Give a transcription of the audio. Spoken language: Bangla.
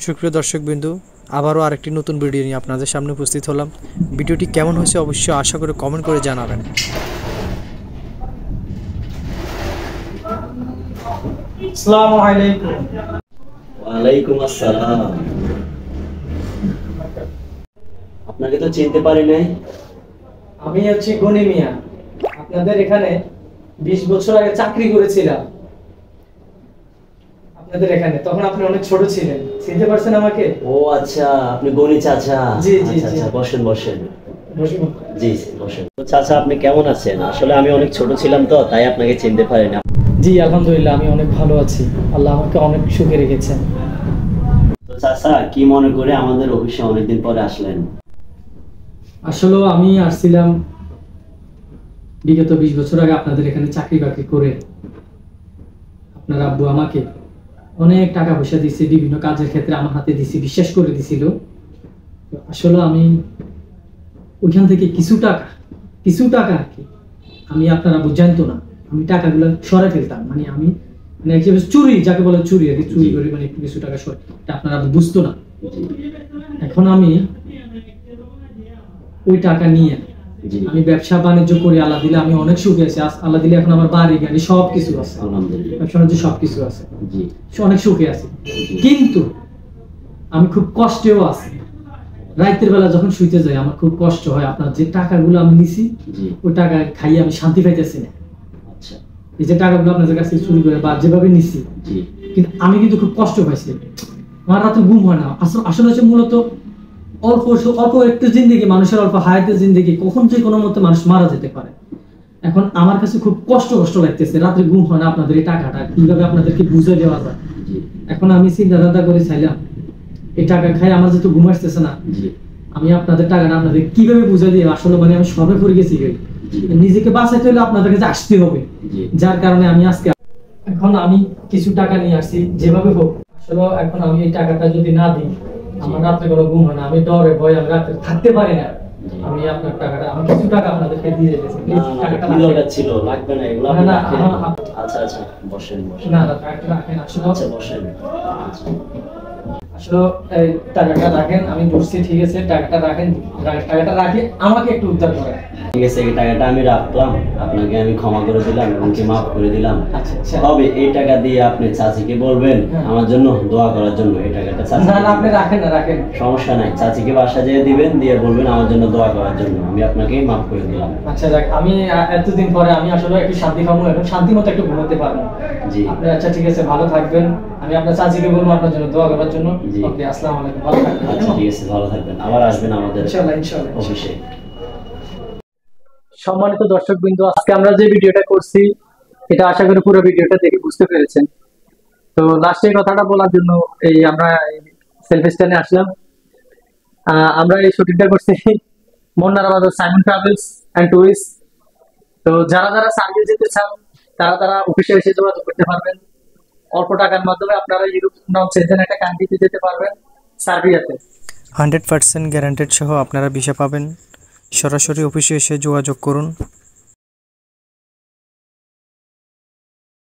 সুপ্রিয় দর্শকবৃন্দ, আবারও আরেকটি নতুন ভিডিও নিয়ে আপনাদের সামনে উপস্থিত হলাম। ভিডিওটি কেমন হয়েছে অবশ্যই আশা করে কমেন্ট করে জানাবেন। আসসালামু আলাইকুম। ওয়ালাইকুম আসসালাম। আপনাকে তো চিনতে পারি নাই। আমি হচ্ছি গনি মিয়া। আপনাদের এখানে 20 বছর আগে চাকরি করেছিলাম আপনাদের এখানে। তখন আপনি অনেক ছোট ছিলেন, চিনতে পারছেন আমাকে? ও আচ্ছা, আপনি গনি চাচা। জি জি আচ্ছা জি। আচ্ছা, বসেন বসেন। বসুন। জি বসেন। তো চাচা আপনি কেমন আছেন? আসলে আমি অনেক ছোট ছিলাম তো তাই আপনাকে চিনতে পারি না। জি আলহামদুলিল্লাহ, আমি অনেক ভালো আছি। আল্লাহ আমাকে অনেক সুখে রেখেছেন। তো চাচা কি মনে করে আমাদের অফিসে অনেকদিন পরে আসলেন? আসলে আমি আসছিলাম বিগত 20 বছর আগে আপনাদের এখানে চাকরি বাকরি করে। আপনার আব্বু আমাকে অনেক টাকা পয়সা দিচ্ছে, বিভিন্ন কাজের ক্ষেত্রে আমার হাতে দিছি, বিশ্বাস করে দিছিল। তো আসলে আমি ওইখান থেকে কিছু টাকা আর কি, আমি আপনার আব্বু জানতো না, আমি টাকাগুলো সরাই ফেলতাম। মানে আমি মানে একদম চুরি, যাকে বলে চুরি আর কি, চুরি করে মানে একটু কিছু টাকা সরাই, এটা আপনার আব্বু বুঝতো না। এখন আমি ওই টাকা নিয়ে জি আমি ব্যবসা বাণিজ্য করি। আল্লাহ দিলে আমি অনেক সুখে আছি। আল্লাহ দিলে এখন আমার বাড়ি গাড়ি সবকিছু আছে, আলহামদুলিল্লাহ। ব্যবসা বাণিজ্য সবকিছু আছে, জি অনেক সুখে আছি। কিন্তু আমি খুব কষ্টেও আছি। রাতের বেলা যখন শুইতে যাই আমার খুব কষ্ট হয়। আপনার যে টাকাগুলো আমি নিছি জি ওই টাকা খাইয়ে আমি শান্তি পাইতেছি না। আচ্ছা এই যে টাকাগুলো আপনাদের কাছে চুরি করে বা যেভাবে নিছি, জি কিন্তু আমি কিন্তু খুব কষ্ট পাইছি। আমার রাতে ঘুম হয় না। আসলে হচ্ছে মূলত অল্প একটু জিন্দেগি, মানুষের অল্প হায়াতের জিন্দেগি, কখন যে কোনো মতে মানুষ মারা যেতে পারে। এখন আমার কাছে খুব কষ্ট লাগতেছে, রাত্রে ঘুম হয় না। আপনাদের এই টাকাটা কিভাবে আপনাদেরকে বুঝে দেওয়া যায়। জি এখন আমি চিন্তা করে চাইলাম এই টাকা খাই আমার যেহেতু ঘুম আসতেছে না, জি আমি আপনাদের টাকাটা আপনাদের কিভাবে বুঝে দিই। আসলে মানে আমি সবে পড়ে গেছি, নিজেকে বাঁচাইতে হলে আপনাদের কাছে আসতে হবে। জি যার কারণে আমি আজকে এখন আমি কিছু টাকা নিয়ে আসছি যেভাবে হোক। আসলে এখন আমি এই টাকাটা যদি না দিই আমার রাত্রে কোনো ঘুম হয় না, আমি ডরে ভয়ে আমি রাত্রে থাকতে পারি না। আমি আপনার টাকাটা, আমি কিছু টাকা আপনাদেরকে দিয়ে দিতেছি। না, টাকাটা কি দরকার ছিল? লাগবে না এগুলো, আপনি না, রাখেন। না, আচ্ছা আচ্ছা, বসেন বসেন। না টাকাটা রাখেন। আসলে আচ্ছা বসেন। আচ্ছা আসলে এই টাকাটা রাখেন, আমি বলছি ঠিক আছে, টাকাটা রাখেন। টাকাটা রাখে আমাকে একটু উদ্ধার করেন। ঠিক আছে, এই টাকাটা আমি রাখলাম, আপনাকে আমি ক্ষমা করে দিলাম এবং কি মাফ করে দিলাম। আচ্ছা আচ্ছা। তবে এই টাকা দিয়ে আপনি চাচিকে বলবেন আমার জন্য দোয়া করার জন্য। এই টাকাটা চাচি, না আপনি রাখেন না, রাখেন, সমস্যা নাই। চাচিকে বাসা যেয়ে দিবেন, দিয়ে বলবেন আমার জন্য দোয়া করার জন্য। আমি আপনাকে মাফ করে দিলাম। আচ্ছা যাক, আমি এতদিন পরে আমি আসলে একটু শান্তি পাবো, এখন শান্তি মতো একটু ঘুমাতে পারবো। জি আপনি আচ্ছা ঠিক আছে, ভালো থাকবেন। আমি আপনার চাচিকে বলবো আপনার জন্য দোয়া করার জন্য। জি। ওকে, আসসালামু আলাইকুম, ভালো থাকবেন। আচ্ছা ঠিক আছে, ভালো থাকবেন। আবার আসবেন আমাদের ইনশাআল্লাহ। অফিসে। সম্মানিত দর্শকবৃন্দ, আজকে আমরা যে ভিডিওটা করছি এটা আশা করি পুরো ভিডিওটা দেখে বুঝতে পেরেছেন। তো লাস্টে কথাটা বলার জন্য এই আমরা সেলফি স্ট্যান্ডে আসলাম। আমরা এই শুটিংটা করছি মন্নার বাজার সাইমন ট্রাভেলস এন্ড ট্যুরিস্ট। তো যারা সার্ভিস দিতে চান তারা অফিসে এসে যোগাযোগ করতে পারবেন। অল্প টাকার মাধ্যমে আপনারা ইউরোপ নন সেজেন একটা কান্ট্রিতে যেতে পারবেন, সার্বিয়াতে। 100% গ্যারান্টেড সহ আপনারা ভিসা পাবেন। সরাসরি অফিসে এসে যোগাযোগ করুন।